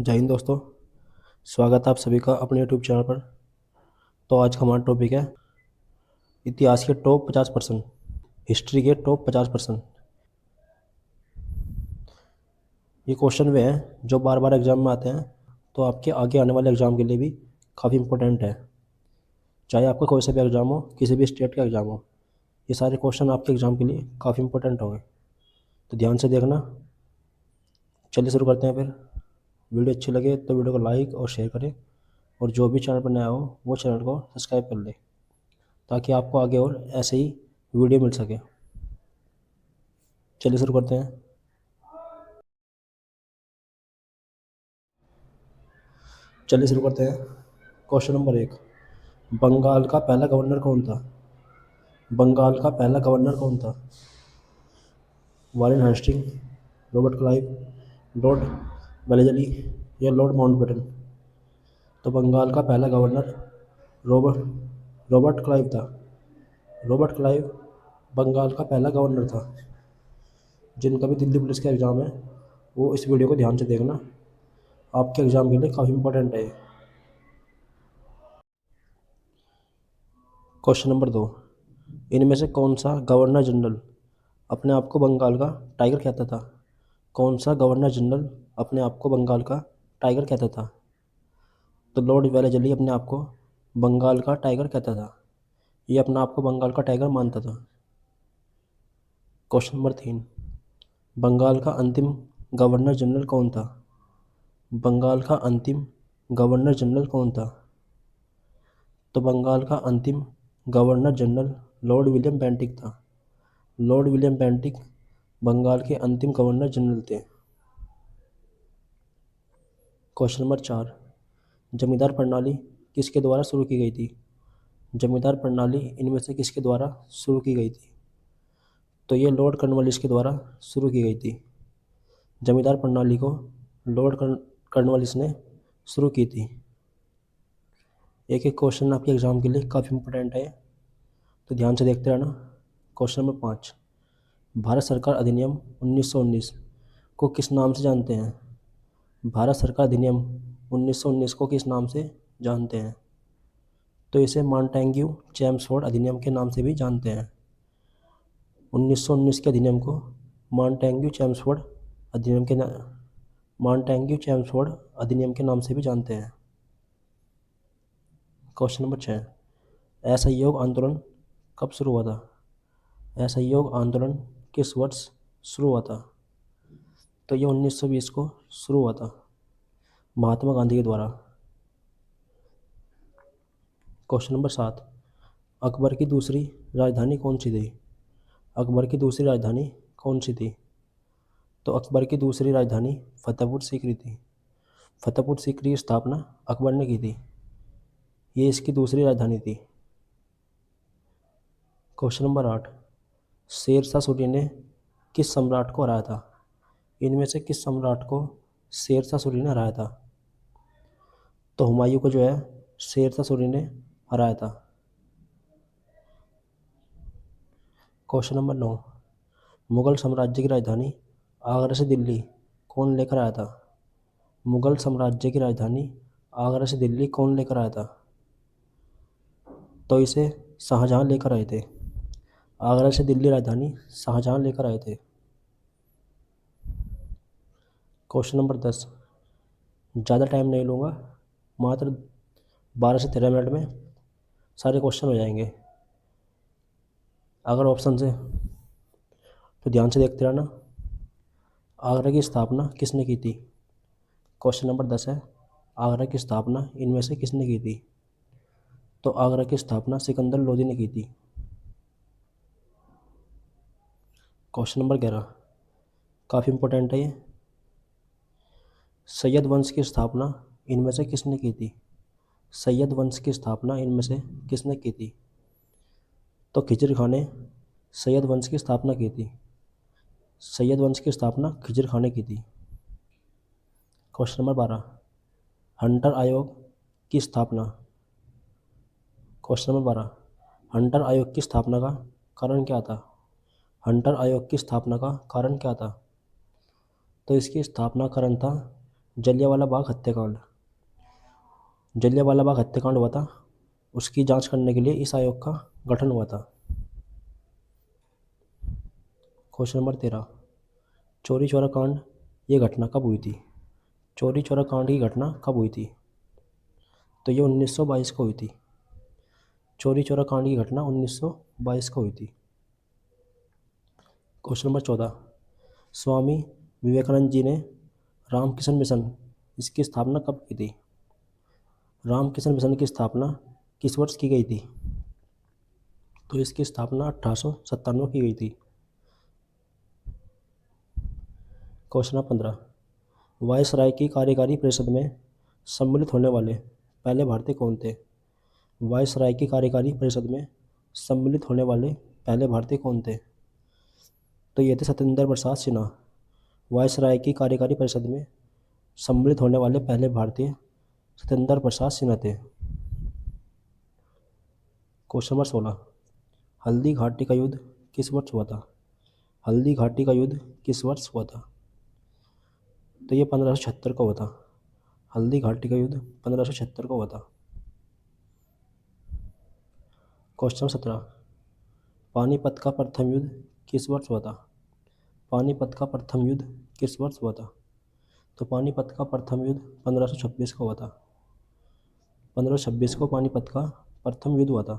जय हिंद दोस्तों। स्वागत है आप सभी का अपने यूट्यूब चैनल पर। तो आज का हमारा टॉपिक है इतिहास के टॉप 50%, हिस्ट्री के टॉप 50%। ये क्वेश्चन वे हैं जो बार बार एग्जाम में आते हैं, तो आपके आगे आने वाले एग्ज़ाम के लिए भी काफ़ी इंपॉर्टेंट है। चाहे आपका कोई सा भी एग्ज़ाम हो, किसी भी स्टेट का एग्ज़ाम हो, ये सारे क्वेश्चन आपके एग्ज़ाम के लिए काफ़ी इंपॉर्टेंट होंगे। तो ध्यान से देखना। चलिए शुरू करते हैं फिर। वीडियो अच्छी लगे तो वीडियो को लाइक और शेयर करें, और जो भी चैनल पर नया हो वो चैनल को सब्सक्राइब कर ले, ताकि आपको आगे और ऐसे ही वीडियो मिल सके। चलिए शुरू करते हैं। Question number 1। बंगाल का पहला गवर्नर कौन था? बंगाल का पहला गवर्नर कौन था? Warren Hasting, Robert Clive, Lord Wellesley या लॉर्ड माउंटबेटन? तो बंगाल का पहला गवर्नर रॉबर्ट रॉबर्ट क्लाइव था। रॉबर्ट क्लाइव बंगाल का पहला गवर्नर था। जिनका भी दिल्ली पुलिस का एग्ज़ाम है, वो इस वीडियो को ध्यान से देखना। आपके एग्ज़ाम के लिए काफ़ी इंपॉर्टेंट है। Question number 2। इनमें से कौन सा गवर्नर जनरल अपने आप को बंगाल का टाइगर कहता था? कौन सा गवर्नर जनरल अपने आप को बंगाल का टाइगर कहता था? तो लॉर्ड वेलेस्ली अपने आप को बंगाल का टाइगर कहता था। ये अपने आप को बंगाल का टाइगर मानता था। Question number 3। बंगाल का अंतिम गवर्नर जनरल कौन था? बंगाल का अंतिम गवर्नर जनरल कौन था? तो बंगाल का अंतिम governor general Lord William Bentinck था। लॉर्ड विलियम बेंटिक बंगाल के अंतिम गवर्नर जनरल थे। Question number 4। जमींदार प्रणाली किसके द्वारा शुरू की गई थी? जमींदार प्रणाली इनमें से किसके द्वारा शुरू की गई थी? तो ये लॉर्ड कॉर्नवालिस के द्वारा शुरू की गई थी। जमींदार प्रणाली को लॉर्ड कॉर्नवालिस ने शुरू की थी। एक एक क्वेश्चन आपके एग्ज़ाम के लिए काफ़ी इंपॉर्टेंट है, तो ध्यान से देखते रहना। Question number 5। भारत सरकार अधिनियम 1919 को किस नाम से जानते हैं? भारत सरकार अधिनियम 1919 को किस नाम से जानते हैं? तो इसे मॉन्टेग्यू चेम्सफोर्ड अधिनियम के नाम से भी जानते हैं। 1919 के अधिनियम को मॉन्टेग्यू चेम्सफोर्ड अधिनियम के मॉन्टेग्यू चेम्सफोर्ड अधिनियम के नाम से भी जानते हैं। Question number 6। असहयोग आंदोलन कब शुरू हुआ था? असहयोग आंदोलन किस वर्ष शुरू हुआ था? तो ये 1920 को शुरू हुआ था, महात्मा गांधी के द्वारा। Question number 7। अकबर की दूसरी राजधानी कौन सी थी? अकबर की दूसरी राजधानी कौन सी थी? तो अकबर की दूसरी राजधानी फतेहपुर सीकरी थी। फतेहपुर सीकरी की स्थापना अकबर ने की थी। ये इसकी दूसरी राजधानी थी। Question number 8। शेर शाह सूरी ने किस सम्राट को हराया था? इनमें से किस सम्राट को शेर शाह सूरी ने हराया था? तो हुमायूं को जो है शेर शाह सूरी ने हराया था। Question number 9। मुगल साम्राज्य की राजधानी आगरा से दिल्ली कौन लेकर आया था? मुगल साम्राज्य की राजधानी आगरा से दिल्ली कौन लेकर आया था? तो इसे शाहजहां लेकर आए थे। आगरा से दिल्ली राजधानी शाहजहां लेकर आए थे। Question number 10। ज़्यादा टाइम नहीं लूँगा, मात्र 12 से 13 मिनट में सारे क्वेश्चन हो जाएंगे। अगर ऑप्शन से तो ध्यान से देखते रहना। आगरा की स्थापना किसने की थी? क्वेश्चन नंबर 10 है, आगरा की स्थापना इनमें से किसने की थी? तो आगरा की स्थापना सिकंदर लोदी ने की थी। क्वेश्चन नंबर 11 काफ़ी इंपॉर्टेंट है ये। सैयद वंश की स्थापना इनमें से किसने की थी? सैयद वंश की स्थापना इनमें से किसने की थी? तो खिजर खां ने सैयद वंश की स्थापना की थी। सैयद वंश की स्थापना खिजर खां ने की थी। Question number 12। हंटर आयोग की स्थापना क्वेश्चन नंबर 12। हंटर आयोग की स्थापना का कारण क्या था? हंटर आयोग की स्थापना का कारण क्या था? तो इसकी स्थापना कारण था जलियांवाला बाग हत्याकांड। जलियांवाला बाग हत्याकांड हुआ था, उसकी जांच करने के लिए इस आयोग का गठन हुआ था। क्वेश्चन नंबर 13, चौरी चौरा कांड ये घटना कब हुई थी? चौरी चौरा कांड की घटना कब हुई थी? तो ये 1922 को हुई थी। चौरी चौरा कांड की घटना 1922 को हुई थी। क्वेश्चन नंबर 14, स्वामी विवेकानंद जी ने रामकृष्ण मिशन इसकी स्थापना कब की थी? रामकृष्ण मिशन की स्थापना किस वर्ष की गई थी? तो इसकी स्थापना 1897 की गई थी। क्वेश्चन नंबर 15, वायसराय की कार्यकारी परिषद में सम्मिलित होने वाले पहले भारतीय कौन थे? वायसराय की कार्यकारी परिषद में सम्मिलित होने वाले पहले भारतीय कौन थे? तो ये थे सत्येंद्र प्रसाद सिन्हा। वायसराय की कार्यकारी परिषद में सम्मिलित होने वाले पहले भारतीय सत्येंद्र प्रसाद सिन्हा थे। क्वेश्चन नंबर 16, हल्दी घाटी का युद्ध किस वर्ष हुआ था? हल्दी घाटी का युद्ध किस वर्ष हुआ था? तो ये 1576 को हुआ था। हल्दी घाटी का युद्ध 1576 को हुआ था। क्वेश्चन 17, पानीपत का प्रथम युद्ध किस वर्ष हुआ था? पानीपत का प्रथम युद्ध किस वर्ष हुआ था? तो पानीपत का प्रथम युद्ध 1526 को हुआ था। 1526 को पानीपत का प्रथम युद्ध हुआ था।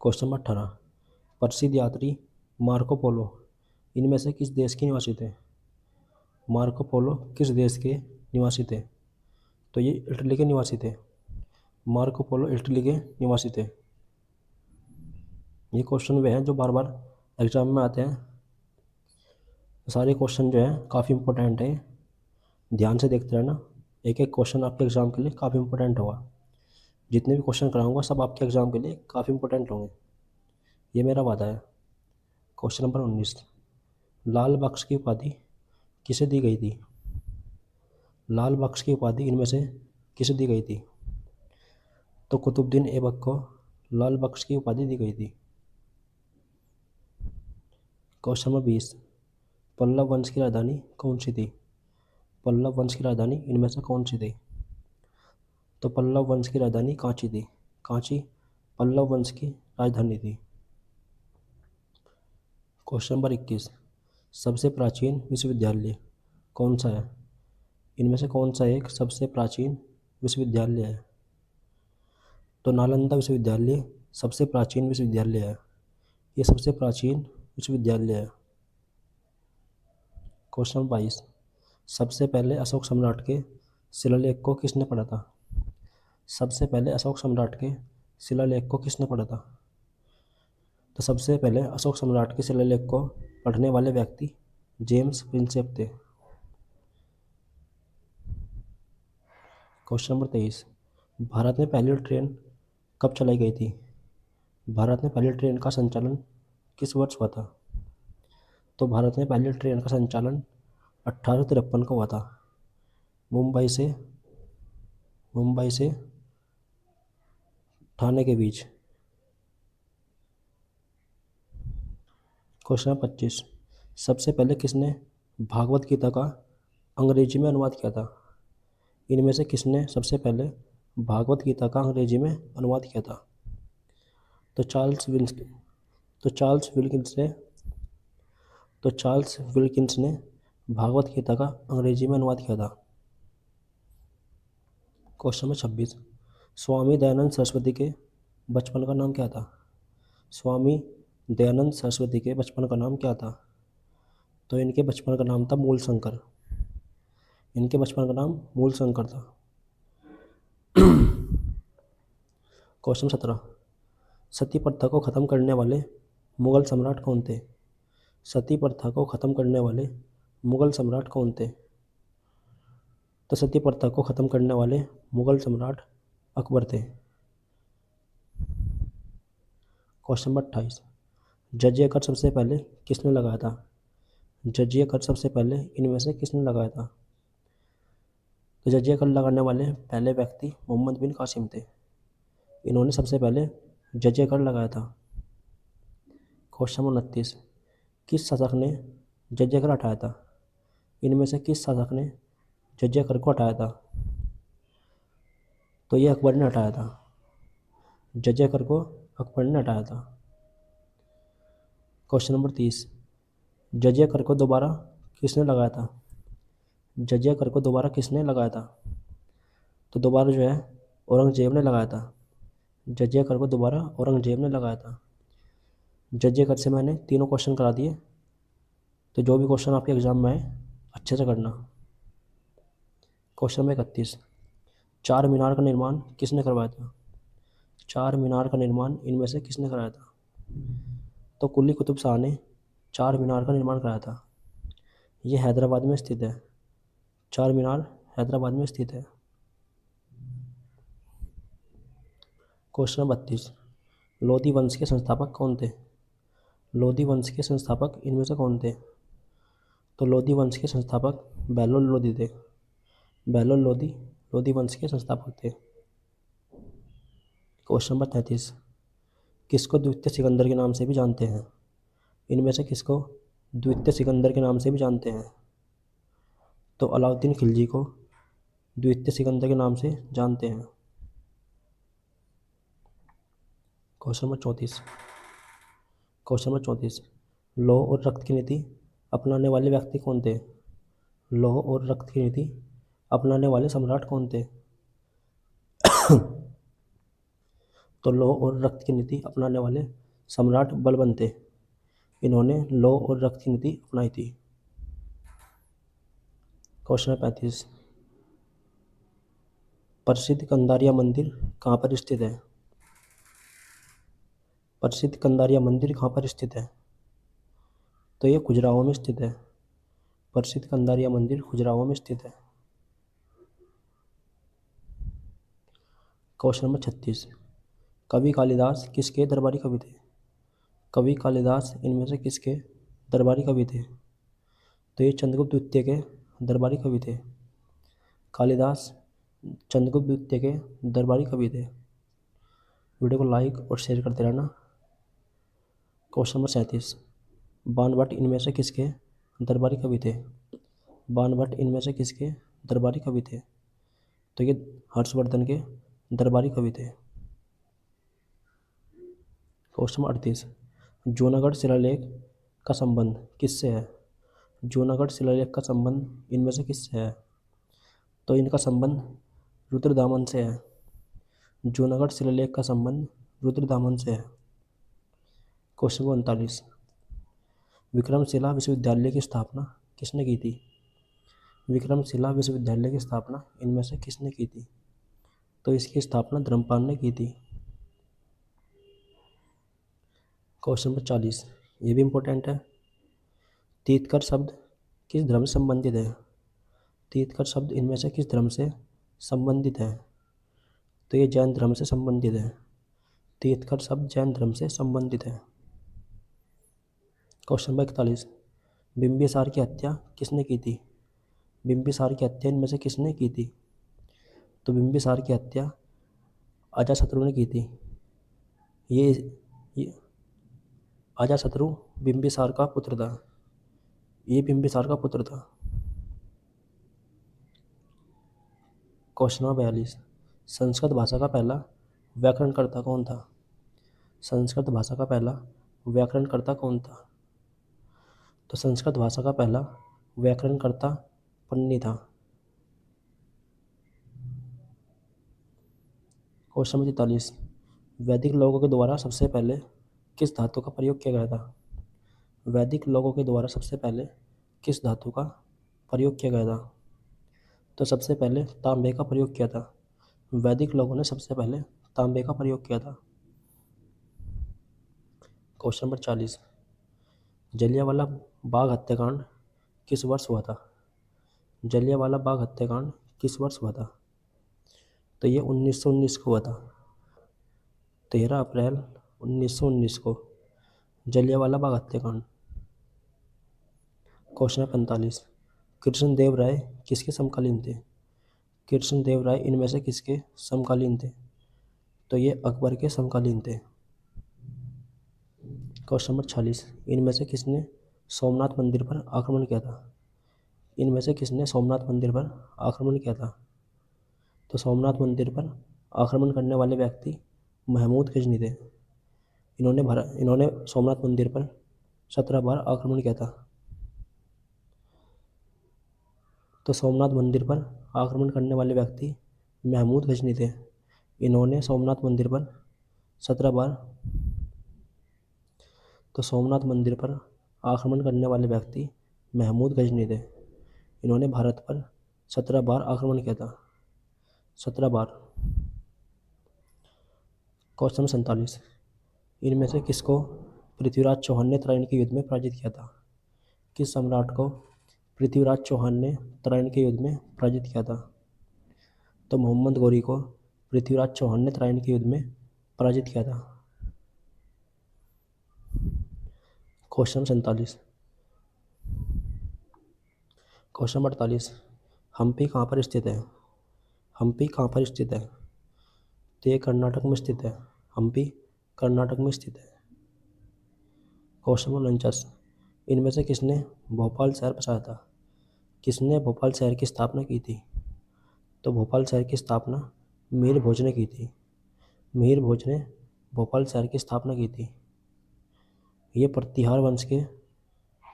क्वेश्चन नंबर 18, प्रसिद्ध यात्री मार्को पोलो इनमें से किस देश के निवासी थे? मार्को पोलो किस देश के निवासी थे? तो ये इटली के निवासी थे। मार्को पोलो इटली के निवासी थे। ये क्वेश्चन वे हैं जो बार बार एग्जाम में आते हैं। सारे क्वेश्चन जो हैं काफ़ी इंपॉर्टेंट है, ध्यान से देखते रहना। एक एक क्वेश्चन आपके एग्ज़ाम के लिए काफ़ी इंपॉर्टेंट होगा। जितने भी क्वेश्चन कराऊंगा सब आपके एग्ज़ाम के लिए काफ़ी इंपॉर्टेंट होंगे, ये मेरा वादा है। क्वेश्चन नंबर 19, लाल बक्स की उपाधि किसे दी गई थी? लाल बक्स की उपाधि इनमें से किसे दी गई थी? तो कुतुबुद्दीन ऐबक को लाल बक्स की उपाधि दी गई थी। क्वेश्चन नंबर 20, पल्लव वंश की राजधानी कौन सी थी? पल्लव वंश की राजधानी इनमें से कौन सी थी? तो पल्लव वंश की राजधानी कांची थी। कांची पल्लव वंश की राजधानी थी। क्वेश्चन नंबर 21, सबसे प्राचीन विश्वविद्यालय कौन सा है? इनमें से कौन सा एक सबसे प्राचीन विश्वविद्यालय है? तो नालंदा विश्वविद्यालय सबसे प्राचीन विश्वविद्यालय है। ये सबसे प्राचीन विश्वविद्यालय है। क्वेश्चन नंबर 22, सबसे पहले अशोक सम्राट के शिलालेख को किसने पढ़ा था? सबसे पहले अशोक सम्राट के शिलालेख को किसने पढ़ा था? तो सबसे पहले अशोक सम्राट के शिलालेख को पढ़ने वाले व्यक्ति जेम्स प्रिंसेप थे। क्वेश्चन नंबर 23, भारत में पहली ट्रेन कब चलाई गई थी? भारत में पहली ट्रेन का संचालन किस वर्ष हुआ था? तो भारत में पहली ट्रेन का संचालन 1853 को हुआ था, मुंबई से ठाणे के बीच। क्वेश्चन नंबर 25, सबसे पहले किसने भागवत गीता का अंग्रेजी में अनुवाद किया था? इनमें से किसने सबसे पहले भागवत गीता का अंग्रेजी में अनुवाद किया था? तो चार्ल्स विल्किंस ने भागवत गीता का अंग्रेजी में अनुवाद किया था। क्वेश्चन नंबर 26, स्वामी दयानंद सरस्वती के बचपन का नाम क्या था? स्वामी दयानंद सरस्वती के बचपन का नाम क्या था? तो इनके बचपन का नाम था मूलशंकर। इनके बचपन का नाम मूलशंकर था। क्वेश्चन 17, सती प्रथा को ख़त्म करने वाले मुगल सम्राट कौन थे? सती प्रथा को ख़त्म करने वाले मुगल सम्राट कौन थे? तो सती प्रथा को ख़त्म करने वाले मुगल सम्राट अकबर थे। क्वेश्चन नंबर 28, जजिया कर सबसे पहले किसने लगाया था? जजिया कर सबसे पहले इनमें से किसने लगाया था? तो जजिया कर लगाने वाले पहले व्यक्ति मोहम्मद बिन कासिम थे। इन्होंने सबसे पहले जजिया कर लगाया था। क्वेश्चन नंबर 29, किस शासक ने जजिया कर हटाया था? इनमें से किस शासक ने जजिया कर को हटाया था? तो ये अकबर ने हटाया था। जजिया कर को अकबर ने हटाया था। क्वेश्चन नंबर 30, जजिया कर को दोबारा किसने लगाया था? जजिया कर को दोबारा किसने लगाया था? तो दोबारा जो है औरंगजेब ने लगाया था। जजिया कर को दोबारा औरंगजेब ने लगाया था। जजिया कर से मैंने तीनों क्वेश्चन करा दिए, तो जो भी क्वेश्चन आपके एग्जाम में आए अच्छे से करना। क्वेश्चन नंबर 31, चार मीनार का निर्माण किसने करवाया था? चार मीनार का निर्माण इनमें से किसने कराया था? तो कुली कुतुब शाह ने चार मीनार का निर्माण कराया था। ये हैदराबाद में स्थित है। चार मीनार हैदराबाद में स्थित है। क्वेश्चन नंबर 32, लोधी वंश के संस्थापक कौन थे? लोधी वंश के संस्थापक इनमें से कौन थे? तो लोधी वंश के संस्थापक बहलोल लोधी थे। बहलोल लोधी लोधी वंश के संस्थापक थे। क्वेश्चन नंबर 33, किसको द्वितीय सिकंदर के नाम से भी जानते हैं? इनमें से किसको द्वितीय सिकंदर के नाम से भी जानते हैं? तो अलाउद्दीन खिलजी को द्वितीय सिकंदर के नाम से जानते हैं। क्वेश्चन नंबर 34, लौह और रक्त की नीति अपनाने वाले व्यक्ति कौन थे? लौह और रक्त की नीति अपनाने वाले सम्राट कौन थे? तो लौह और रक्त की नीति अपनाने वाले सम्राट बलबन थे। इन्होंने लौह और रक्त की नीति अपनाई थी। क्वेश्चन 35, प्रसिद्ध कंदारिया मंदिर कहाँ पर स्थित है? प्रसिद्ध कंदारिया मंदिर कहाँ पर स्थित है? तो ये खजुराहो में स्थित है। प्रसिद्ध कंदारिया मंदिर खजुराहो में स्थित है। क्वेश्चन नंबर 36, कवि कालिदास किसके दरबारी कवि थे? कवि कालिदास इनमें से किसके दरबारी कवि थे? तो ये चंद्रगुप्त द्वितीय के दरबारी कवि थे। कालिदास चंद्रगुप्त द्वितीय के दरबारी कवि थे। वीडियो को लाइक और शेयर करते रहना। क्वेश्चन नंबर 37, बाणभट्ट इनमें से किसके दरबारी कवि थे? बाणभट्ट इनमें से किसके दरबारी कवि थे? तो ये हर्षवर्धन के दरबारी कवि थे। क्वेश्चन नंबर 38, जूनागढ़ शिलालेख का संबंध किससे है? जूनागढ़ शिलालेख का संबंध इनमें से किससे है? तो इनका संबंध रुद्रदामन से है। जूनागढ़ शिलालेख का संबंध रुद्रदामन से है। क्वेश्चन नंबर 39, विक्रमशिला विश्वविद्यालय की स्थापना किसने की थी? विक्रमशिला विश्वविद्यालय की स्थापना इनमें से किसने की थी? तो इसकी स्थापना धर्मपाल ने की थी। क्वेश्चन नंबर 40, ये भी इम्पोर्टेंट है। तीर्थंकर शब्द किस धर्म से संबंधित है? तीर्थंकर शब्द इनमें से किस धर्म से संबंधित है? तो ये जैन धर्म से संबंधित है। तीर्थंकर शब्द जैन धर्म से संबंधित है। क्वेश्चन नंबर 41, बिंबिसार की हत्या किसने की थी? बिंबिसार की हत्या इनमें से किसने की थी? तो बिंबिसार की हत्या अजातशत्रु ने की थी। ये अजातशत्रु बिंबिसार का पुत्र था। ये बिंबिसार का पुत्र था। क्वेश्चन नंबर 42, संस्कृत भाषा का पहला व्याकरणकर्ता कौन था? संस्कृत भाषा का पहला व्याकरणकर्ता कौन था? तो संस्कृत भाषा का पहला व्याकरणकर्ता पन्नी था। क्वेश्चन नंबर 43, वैदिक लोगों के द्वारा सबसे पहले किस धातु का प्रयोग किया गया था? वैदिक लोगों के द्वारा सबसे पहले किस धातु का प्रयोग किया गया था? तो सबसे पहले तांबे का प्रयोग किया था। वैदिक लोगों ने सबसे पहले तांबे का प्रयोग किया था। क्वेश्चन नंबर 40, जलियांवाला बाग हत्याकांड किस वर्ष हुआ था? जलियांवाला बाग हत्याकांड किस वर्ष हुआ था? तो ये 1919 को हुआ था। 13 अप्रैल 1919 को जलियांवाला बाग हत्याकांड। क्वेश्चन 45, कृष्णदेव राय किसके समकालीन थे? कृष्णदेव राय इनमें से किसके समकालीन थे? तो ये अकबर के समकालीन थे। क्वेश्चन नंबर 46, इनमें से किसने सोमनाथ मंदिर पर आक्रमण किया था? इनमें से किसने सोमनाथ मंदिर पर आक्रमण किया था? तो सोमनाथ मंदिर पर आक्रमण करने वाले व्यक्ति महमूद गजनी थे। इन्होंने सोमनाथ मंदिर पर 17 बार आक्रमण किया था। तो सोमनाथ मंदिर पर आक्रमण करने वाले व्यक्ति महमूद गजनी थे। इन्होंने सोमनाथ मंदिर पर 17 बार तो सोमनाथ मंदिर पर आक्रमण करने वाले व्यक्ति महमूद गजनी थे। इन्होंने भारत पर 17 बार आक्रमण किया था। 17 बार। क्वेश्चन 47, इनमें से किसको पृथ्वीराज चौहान ने तराइन के युद्ध में पराजित किया था? किस सम्राट को पृथ्वीराज चौहान ने तराइन के युद्ध में पराजित किया था? तो मोहम्मद गौरी को पृथ्वीराज चौहान ने तराइन के युद्ध में पराजित किया था। क्वेश्चन 47, क्वेश्चन 48, हम्पी कहाँ पर स्थित है? हम्पी कहाँ पर स्थित है? तो ये कर्नाटक में स्थित है। हम्पी कर्नाटक में स्थित है। क्वेश्चन 49, इनमें से किसने भोपाल शहर बसाया था? किसने भोपाल शहर की स्थापना की थी? तो भोपाल शहर की स्थापना मीर भोज ने की थी। मीर भोज ने भोपाल शहर की स्थापना की थी। ये प्रतिहार वंश के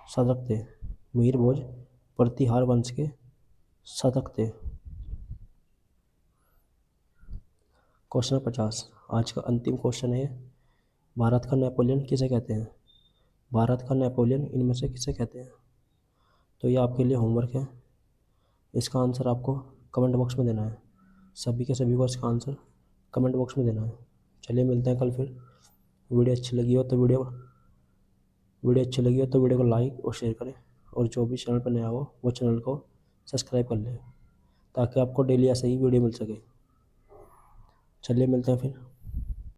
शासक थे। मीर भोज प्रतिहार वंश के शासक थे। क्वेश्चन 50, आज का अंतिम क्वेश्चन है, भारत का नेपोलियन किसे कहते हैं? भारत का नेपोलियन इनमें से किसे कहते हैं? तो ये आपके लिए होमवर्क है। इसका आंसर आपको कमेंट बॉक्स में देना है। सभी के सभी को इसका आंसर कमेंट बॉक्स में देना है। चलिए मिलते हैं कल फिर। वीडियो अच्छी लगी हो तो वीडियो को लाइक और शेयर करें, और जो भी चैनल पर नया हो वो चैनल को सब्सक्राइब कर लें, ताकि आपको डेली ऐसे ही वीडियो मिल सके। चलिए मिलते हैं फिर।